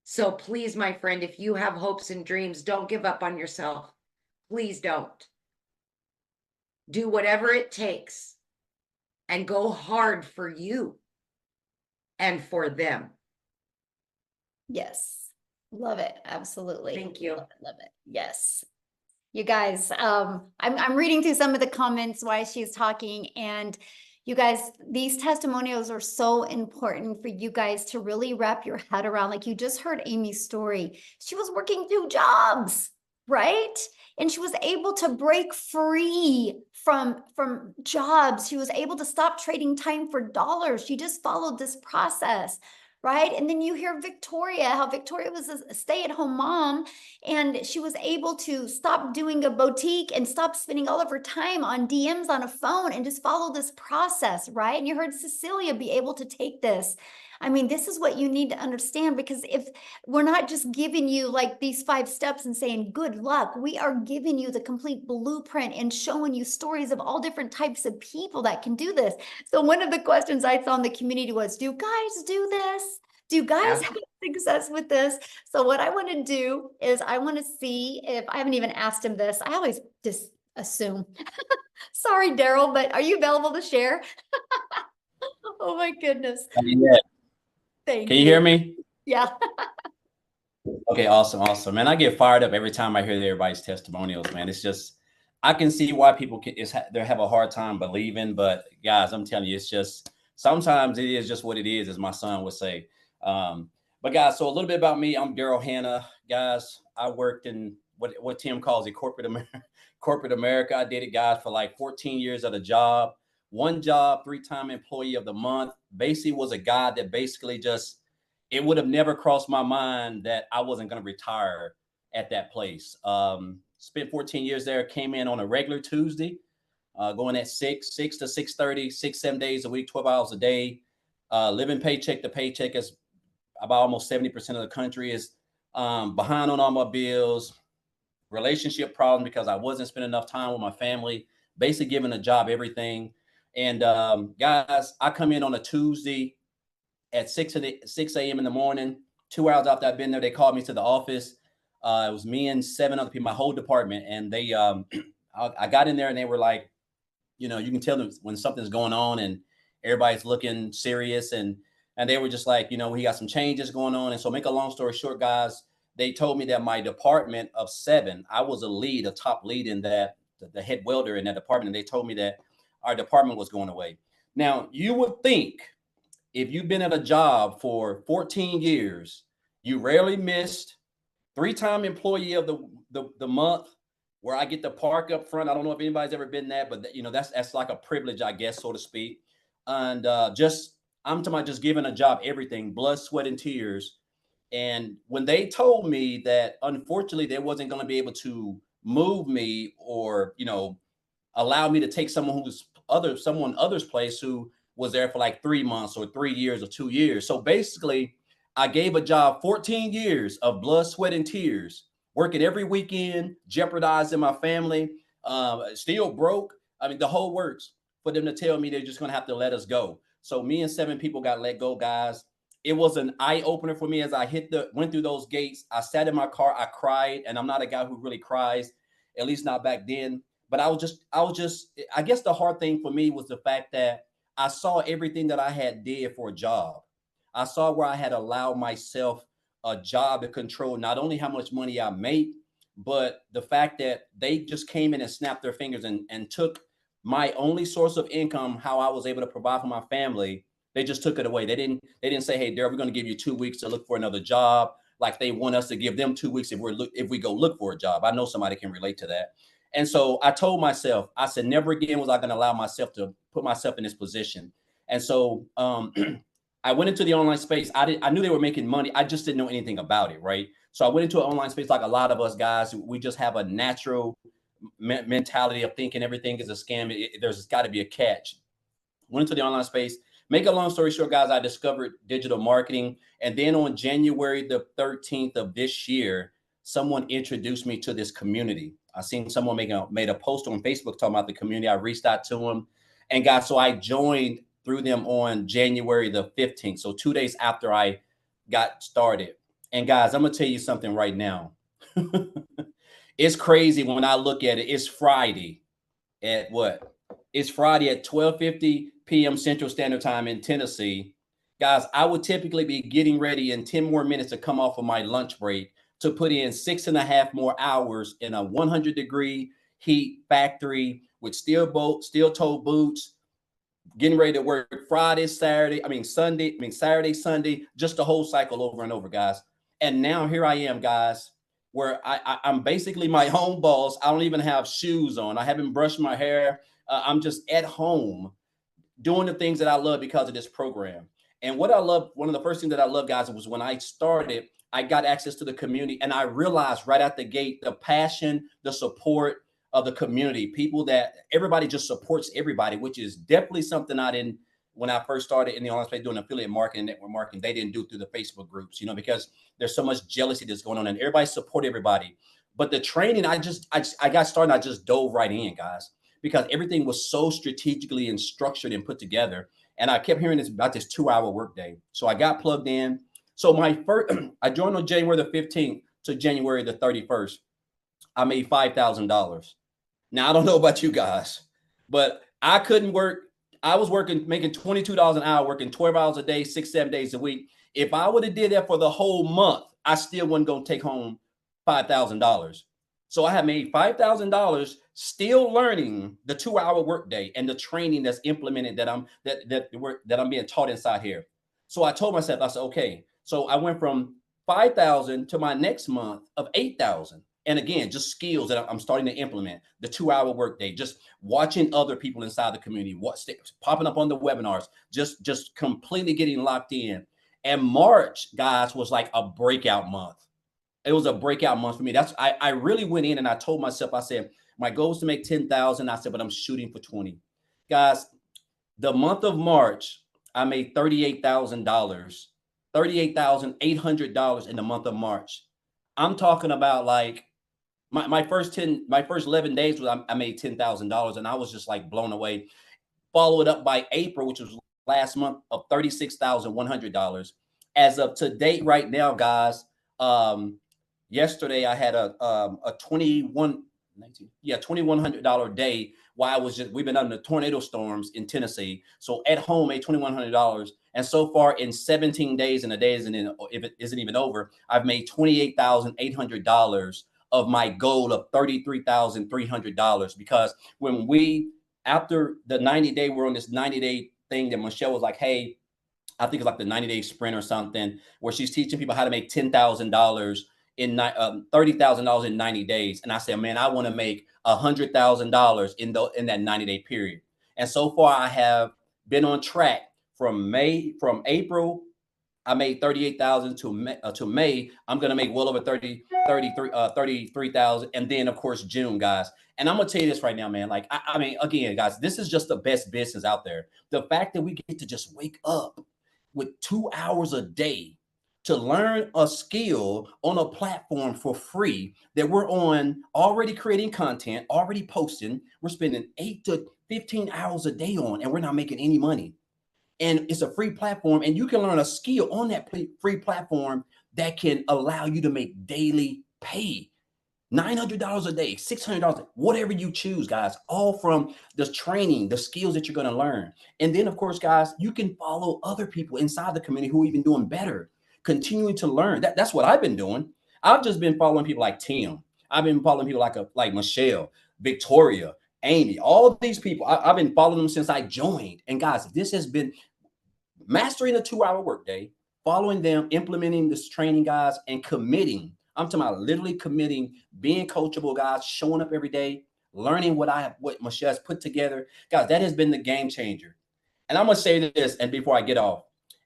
So please, my friend, if you have hopes and dreams, don't give up on yourself. Please don't. Do whatever it takes and go hard for you and for them. Yes. Love it. Absolutely. Thank you. Love it. Love it. Yes. You guys, I'm reading through some of the comments while she's talking, and you guys, these testimonials are so important for you guys to really wrap your head around. Like you just heard Amy's story. She was working 2 jobs, right? And she was able to break free from jobs. She was able to stop trading time for dollars. She just followed this process, right? And then you hear Victoria, how Victoria was a stay-at-home mom, and she was able to stop doing a boutique and stop spending all of her time on DMs on a phone and just follow this process, right? And you heard Cecilia be able to take this. I mean, this is what you need to understand, because if we're not just giving you like these 5 steps and saying, good luck, we are giving you the complete blueprint and showing you stories of all different types of people that can do this. So one of the questions I saw in the community was, do guys do this? Do you guys have success with this? So what I want to do is I want to see if I haven't even asked him this. I always just assume. Sorry, Daryl, but are you available to share? Oh my goodness. Yeah. Thank Can you hear me? Yeah. Okay, awesome, awesome. Man, I get fired up every time I hear everybody's testimonials, man. It's just, I can see why people they have a hard time believing, but guys, I'm telling you, it's just, sometimes it is just what it is, as my son would say. But guys, so a little bit about me. I'm Daryl Hanna. Guys, I worked in what Tim calls a corporate America. I did it, guys, for like 14 years at a job. One job, 3-time employee of the month. Basically was a guy that basically just, it would have never crossed my mind that I wasn't going to retire at that place. Spent 14 years there, came in on a regular Tuesday, going at 6 to 6:30, 6-7 days a week, 12 hours a day, living paycheck to paycheck. As about almost 70% of the country is behind on all my bills, relationship problems because I wasn't spending enough time with my family, basically giving a job everything. And guys, I come in on a Tuesday at 6 a.m. in the morning. 2 hours after I've been there, they called me to the office. It was me and 7 other people, my whole department. And they, I got in there and they were like, you know, you can tell them when something's going on and everybody's looking serious. And they were just like, you know, we got some changes going on. And so make a long story short, guys, they told me that my department of 7, I was a top lead in that, the head welder in that department. And they told me that our department was going away. Now, you would think if you've been at a job for 14 years, you rarely missed, 3-time employee of the month, where I get to park up front. I don't know if anybody's ever been that, but you know, that's like a privilege, I guess, so to speak. And I'm talking about just giving a job, everything, blood, sweat, and tears. And when they told me that, unfortunately, they wasn't going to be able to move me or, you know, allow me to take someone other's place who was there for like 3 months or 3 years or 2 years. So basically, I gave a job 14 years of blood, sweat, and tears, working every weekend, jeopardizing my family, still broke. I mean, the whole works, for them to tell me they're just going to have to let us go. So me and 7 people got let go, guys. It was an eye opener for me as I went through those gates. I sat in my car, I cried, and I'm not a guy who really cries, at least not back then. But I guess the hard thing for me was the fact that I saw everything that I had did for a job. I saw where I had allowed myself a job to control not only how much money I make, but the fact that they just came in and snapped their fingers and took my only source of income, how I was able to provide for my family. They just took it away. They didn't say, hey, Daryl, we're going to give you 2 weeks to look for another job. Like they want us to give them 2 weeks if we go look for a job. I know somebody can relate to that. And so I told myself, I said, never again was I going to allow myself to put myself in this position. And so I went into the online space. I knew they were making money. I just didn't know anything about it, right? So I went into an online space like a lot of us guys. We just have a natural mentality of thinking everything is a scam. There's got to be a catch. Went into the online space. Make a long story short, guys, I discovered digital marketing. And then on January the 13th of this year, someone introduced me to this community. I seen someone made a post on Facebook talking about the community. I reached out to them. And guys, so I joined through them on January the 15th. So 2 days after I got started. And guys, I'm gonna tell you something right now. It's crazy when I look at it. It's Friday at what? It's Friday at 12:50 p.m. Central Standard Time in Tennessee. Guys, I would typically be getting ready in 10 more minutes to come off of my lunch break to put in 6.5 more hours in a 100-degree heat factory with steel-toe boots, getting ready to work Friday, Saturday, Sunday, just the whole cycle over and over, guys. And now here I am, guys, where I'm basically my own boss. I don't even have shoes on. I haven't brushed my hair. I'm just at home doing the things that I love because of this program. And what I love, one of the first things that I love, guys, was when I started, I got access to the community, and I realized right out the gate the passion, the support of the community, people that everybody just supports everybody, which is definitely something I didn't, when I first started in the online space doing affiliate marketing, network marketing, they didn't do through the Facebook groups, you know, because there's so much jealousy that's going on and everybody support everybody. But the training, I got started, I just dove right in, guys, because everything was so strategically and structured and put together. And I kept hearing this about this 2-hour workday. So I got plugged in. So my first, I joined on January the 15th to January the 31st. I made $5,000. Now, I don't know about you guys, but I couldn't work. I was making $22 an hour, working 12 hours a day, 6-7 days a week. If I would have did that for the whole month, I still wasn't going to take home $5,000. So I had made $5,000 still learning the 2-hour workday and the training that's implemented that I'm being taught inside here. So I told myself, I said, okay. So I went from 5,000 to my next month of 8,000. And again, just skills that I'm starting to implement. The 2-hour workday, just watching other people inside the community, popping up on the webinars, just completely getting locked in. And March, guys, was like a breakout month. It was a breakout month for me. I really went in and I told myself, I said, my goal is to make 10,000. I said, but I'm shooting for 20. Guys, the month of March, I made $38,000, $38,800 in the month of March. I'm talking about like my first 11 days was I made $10,000 and I was just like blown away. Followed up by April, which was last month, of $36,100. As of to date right now, guys, yesterday I had a $2,100 day while we've been under tornado storms in Tennessee. So at home, made $2,100. And so far in 17 days, and the day if it isn't even over, I've made $28,800 of my goal of $33,300. Because after the 90-day, we're on this 90-day thing that Michelle was like, hey, I think it's like the 90-day sprint or something, where she's teaching people how to make $10,000 in $30,000 in 90 days. And I said, man, I want to make $100,000 in that 90-day period. And so far I have been on track from April. I made 38,000 to May. I'm going to make well over 33,000. And then of course, June, guys. And I'm going to tell you this right now, man. Like, I mean, again, guys, this is just the best business out there. The fact that we get to just wake up with 2 hours a day to learn a skill on a platform for free that we're on, already creating content, already posting. We're spending 8 to 15 hours a day on, and we're not making any money. And it's a free platform, and you can learn a skill on that free platform that can allow you to make daily pay. $900 a day, $600, whatever you choose, guys, all from the training, the skills that you're going to learn. And then, of course, guys, you can follow other people inside the community who are even doing better, continuing to learn. That's what I've been doing. I've just been following people like Tim. I've been following people like Michelle, Victoria, Amy, all of these people. I've been following them since I joined. And guys, this has been mastering a 2-hour workday, following them, implementing this training, guys, and committing. I'm talking about literally committing, being coachable, guys, showing up every day, learning what Michelle has put together. Guys, that has been the game changer. And I'm going to say this, and before I get off,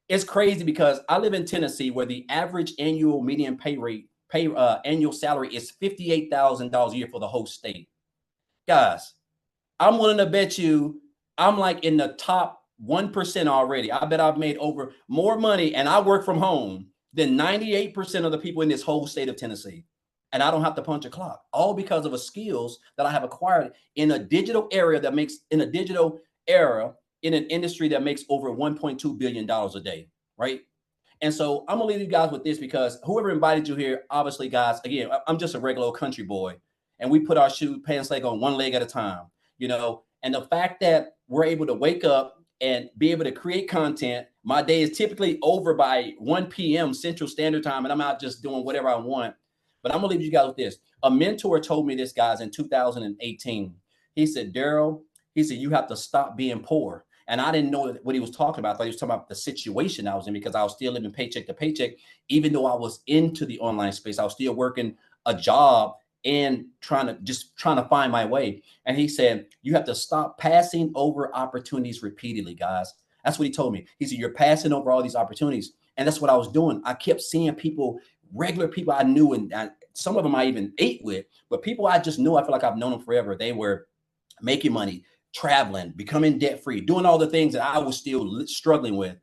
it's crazy because I live in Tennessee where the average annual median annual salary is $58,000 a year for the whole state. Guys, I'm willing to bet you I'm like in the top 1% already. I bet I've made more money, and I work from home, than 98% of the people in this whole state of Tennessee. And I don't have to punch a clock, all because of the skills that I have acquired in a digital era in an industry that makes over $1.2 billion a day, right? And so I'm gonna leave you guys with this, because whoever invited you here, obviously, guys, again, I'm just a regular old country boy, and we put our pants leg on one leg at a time, you know. And the fact that we're able to wake up and be able to create content, my day is typically over by 1 p.m. Central Standard Time, and I'm out just doing whatever I want. But I'm gonna leave you guys with this. A mentor told me this, guys, in 2018. He said, Daryl, he said, you have to stop being poor. And I didn't know what he was talking about. I thought he was talking about the situation I was in, because I was still living paycheck to paycheck. Even though I was into the online space, I was still working a job and trying to find my way. And he said, you have to stop passing over opportunities repeatedly, guys. That's what he told me. He said, you're passing over all these opportunities. And that's what I was doing. I kept seeing people, regular people I knew, and some of them I even ate with, but people I just knew, I feel like I've known them forever. They were making money, traveling, becoming debt-free, doing all the things that I was still struggling with.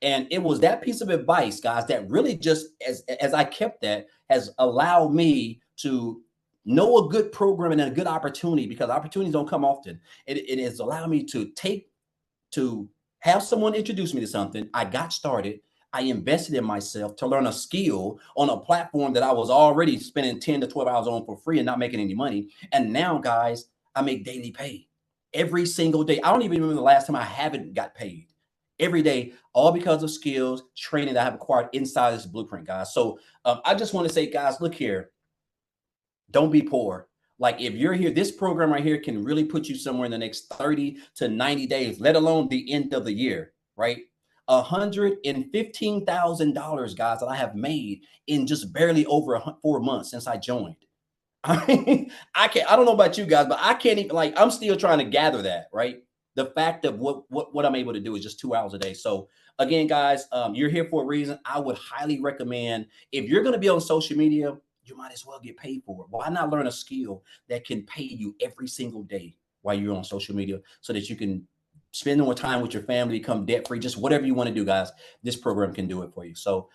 And it was that piece of advice, guys, that really just, as I kept that, has allowed me to know a good program and a good opportunity, because opportunities don't come often. It has allowed me to have someone introduce me to something. I got started. I invested in myself to learn a skill on a platform that I was already spending 10 to 12 hours on for free and not making any money. And now, guys, I make daily pay every single day. I don't even remember the last time I haven't got paid. Every day, all because of skills, training that I have acquired inside this blueprint, guys. So I just want to say, guys, look here, don't be poor. Like, if you're here, this program right here can really put you somewhere in the next 30 to 90 days, let alone the end of the year, right? $115,000, guys, that I have made in just barely over 4 months since I joined. I don't know about you guys, but I can't even, like, I'm still trying to gather that, right? The fact of what I'm able to do is just 2 hours a day. So again, guys, you're here for a reason. I would highly recommend, if you're going to be on social media, you might as well get paid for it. Why not learn a skill that can pay you every single day while you're on social media, so that you can spend more time with your family, become debt free, just whatever you want to do, guys. This program can do it for you. So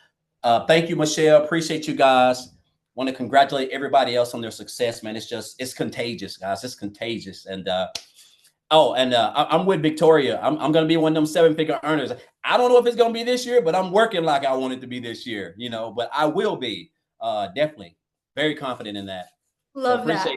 thank you, Michelle. Appreciate you guys. Want to congratulate everybody else on their success, man. It's contagious, guys. It's contagious. And I'm with Victoria. I'm going to be one of them 7-figure earners. I don't know if it's going to be this year, but I'm working like I want it to be this year, you know, but I will be definitely very confident in that. Love that.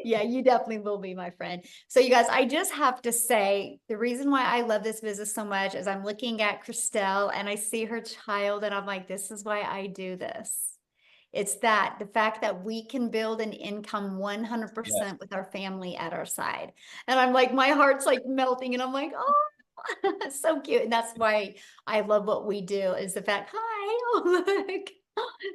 Yeah, you definitely will be, my friend. So you guys, I just have to say, the reason why I love this business so much is I'm looking at Christelle and I see her child and I'm like, this is why I do this. It's the fact that we can build an income 100% with our family at our side. And I'm like, my heart's like melting and I'm like, oh, so cute. And that's why I love what we do, is the fact, hi, oh, look,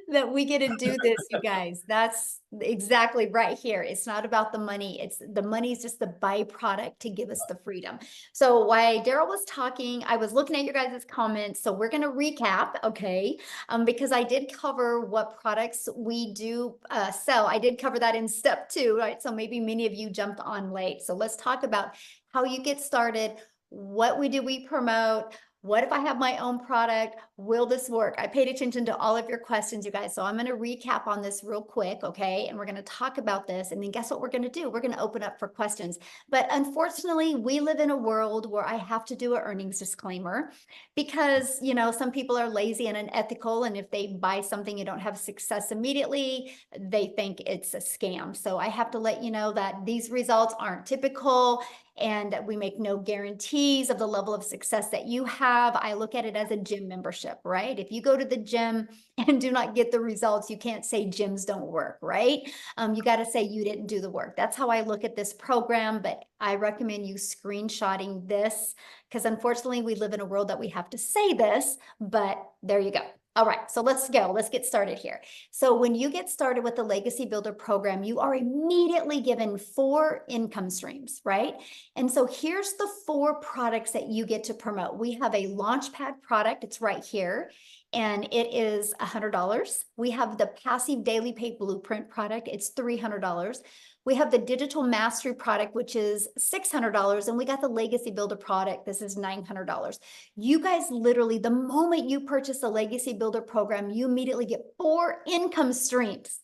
that we get to do this, you guys. That's exactly right here. It's not about the money. The money is just the byproduct to give us the freedom. So while Daryl was talking, I was looking at your guys' comments. So we're going to recap, okay? Because I did cover what products we do sell. I did cover that in step 2, right? So maybe many of you jumped on late. So let's talk about how you get started. What we promote. What if I have my own product? Will this work? I paid attention to all of your questions, you guys. So I'm going to recap on this real quick, okay? And we're going to talk about this. And then guess what we're going to do? We're going to open up for questions. But unfortunately, we live in a world where I have to do an earnings disclaimer because, you know, some people are lazy and unethical. And if they buy something and don't have success immediately, they think it's a scam. So I have to let you know that these results aren't typical. And we make no guarantees of the level of success that you have. I look at it as a gym membership, right? If you go to the gym and do not get the results, you can't say gyms don't work, right? You got to say you didn't do the work. That's how I look at this program, but I recommend you screenshotting this because unfortunately we live in a world that we have to say this, but there you go. All right, so let's go. Let's get started here. So when you get started with the Legacy Builder program, you are immediately given 4 income streams, right? And so here's the 4 products that you get to promote. We have a Launchpad product. It's right here. And it is $100. We have the Passive Daily Pay Blueprint product. It's $300. We have the Digital Mastery product, which is $600. And we got the Legacy Builder product. This is $900. You guys literally, the moment you purchase the Legacy Builder program, you immediately get 4 income streams.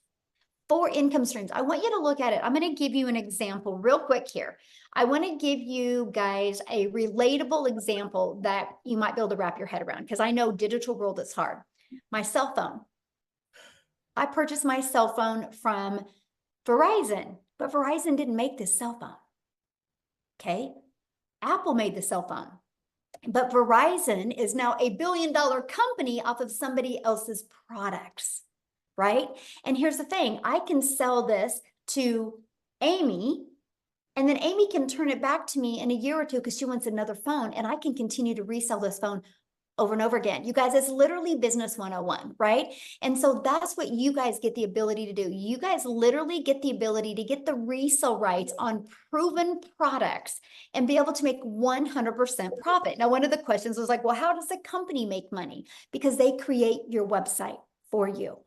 4 income streams. I want you to look at it. I'm going to give you an example real quick here. I want to give you guys a relatable example that you might be able to wrap your head around, because I know digital world is hard. My cell phone. I purchased my cell phone from Verizon, but Verizon didn't make this cell phone. Okay. Apple made the cell phone, but Verizon is now a billion-dollar company off of somebody else's products, right? And here's the thing, I can sell this to Amy, and then Amy can turn it back to me in a year or two because she wants another phone, and I can continue to resell this phone over and over again. You guys, it's literally business 101, right? And so that's what you guys get the ability to do. You guys literally get the ability to get the resale rights on proven products and be able to make 100% profit. Now, one of the questions was like, well, how does a company make money? Because they create your website for you.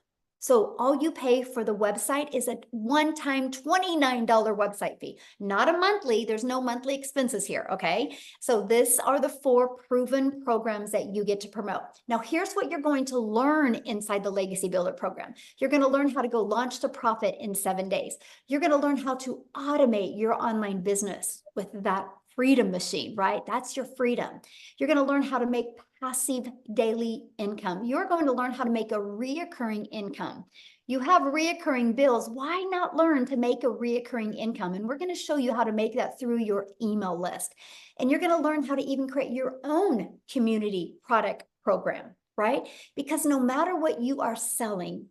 So all you pay for the website is a one-time $29 website fee, not a monthly. There's no monthly expenses here, okay? So these are the 4 proven programs that you get to promote. Now, here's what you're going to learn inside the Legacy Builder program. You're going to learn how to go launch to profit in 7 days. You're going to learn how to automate your online business with that freedom machine, right? That's your freedom. You're going to learn how to make passive daily income. You're going to learn how to make a reoccurring income. You have reoccurring bills. Why not learn to make a reoccurring income? And we're going to show you how to make that through your email list. And you're going to learn how to even create your own community product program, right? Because no matter what you are selling,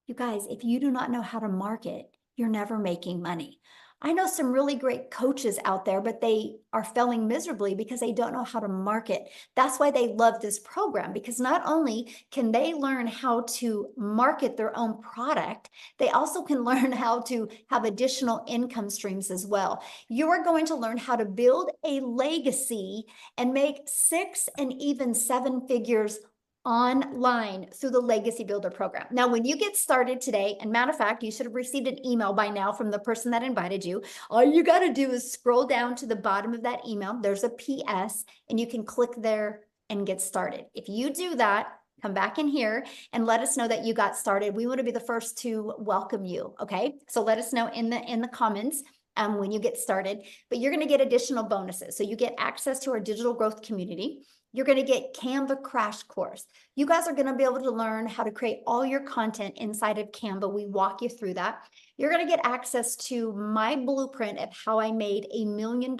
you guys, if you do not know how to market, you're never making money. I know some really great coaches out there, but they are failing miserably because they don't know how to market. That's why they love this program, because not only can they learn how to market their own product, they also can learn how to have additional income streams as well. You are going to learn how to build a legacy and make 6 and even 7 figures online through the Legacy Builder program. Now, when you get started today, and matter of fact, you should have received an email by now from the person that invited you. All you got to do is scroll down to the bottom of that email. There's a PS, and you can click there and get started. If you do that, come back in here and let us know that you got started. We want to be the first to welcome you. Okay, so let us know in the comments when you get started. But you're going to get additional bonuses. So you get access to our digital growth community. You're going to get Canva crash course. You guys are going to be able to learn how to create all your content inside of Canva. We walk you through that. You're going to get access to my blueprint of how I made $1 million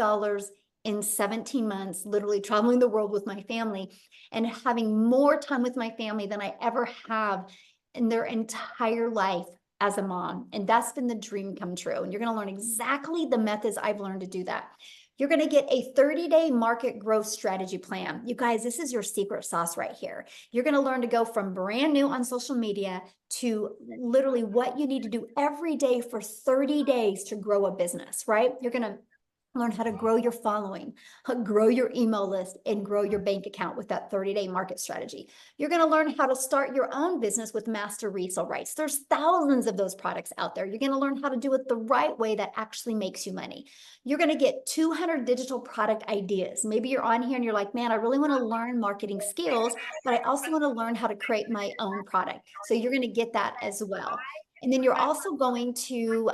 in 17 months, literally traveling the world with my family and having more time with my family than I ever have in their entire life as a mom. And that's been the dream come true. And you're going to learn exactly the methods I've learned to do that. You're going to get a 30-day market growth strategy plan. You guys, this is your secret sauce right here. You're going to learn to go from brand new on social media to literally what you need to do every day for 30 days to grow a business, right? You're going to learn how to grow your following, grow your email list, and grow your bank account with that 30-day market strategy. You're going to learn how to start your own business with master resale rights. There's thousands of those products out there. You're going to learn how to do it the right way that actually makes you money. You're going to get 200 digital product ideas. Maybe you're on here and you're like, man, I really want to learn marketing skills, but I also want to learn how to create my own product. So you're going to get that as well. And then you're also going to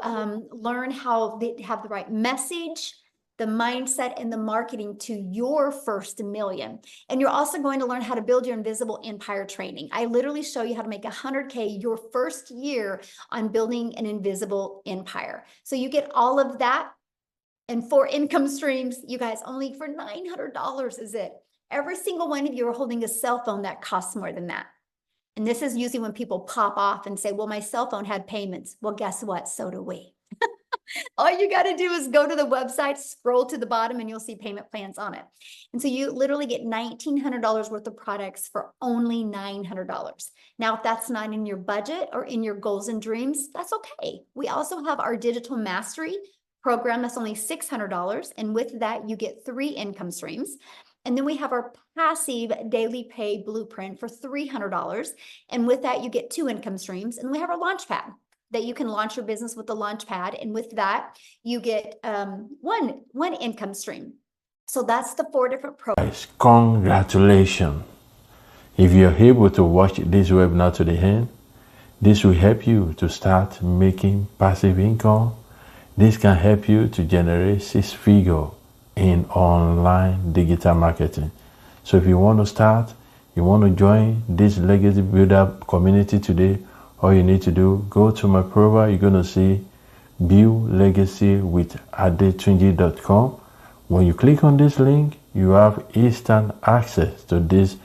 learn how to have the right message, the mindset, and the marketing to your first million. And you're also going to learn how to build your invisible empire training. I literally show you how to make 100K your first year on building an invisible empire. So you get all of that and 4 income streams, you guys, only for $900 is it. Every single one of you are holding a cell phone that costs more than that. And this is usually when people pop off and say, well, my cell phone had payments. Well, guess what? So do we. All you got to do is go to the website, scroll to the bottom, and you'll see payment plans on it. And so you literally get $1,900 worth of products for only $900. Now, if that's not in your budget or in your goals and dreams, that's okay. We also have our digital mastery program that's only $600. And with that, you get 3 income streams. And then we have our passive daily pay blueprint for $300. And with that, you get 2 income streams. And we have our launch pad that you can launch your business with the launch pad. And with that, you get one income stream. So that's the 4 different programs. Congratulations. If you're able to watch this webinar to the end, This will help you to start making passive income. This can help you to generate 6-figure in online digital marketing. So if you want to start, you want to join this legacy builder community today, all you need to do, go to my profile. You're going to see Build Legacy with adetunji.com. When you click on this link, you have instant access to this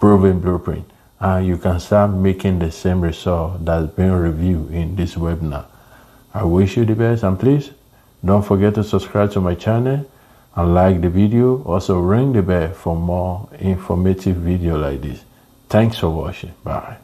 proven blueprint, and you can start making the same result that's been reviewed in this webinar. I wish you the best, and please don't forget to subscribe to my channel and like the video. Also ring the bell for more informative video like this. Thanks for watching. Bye.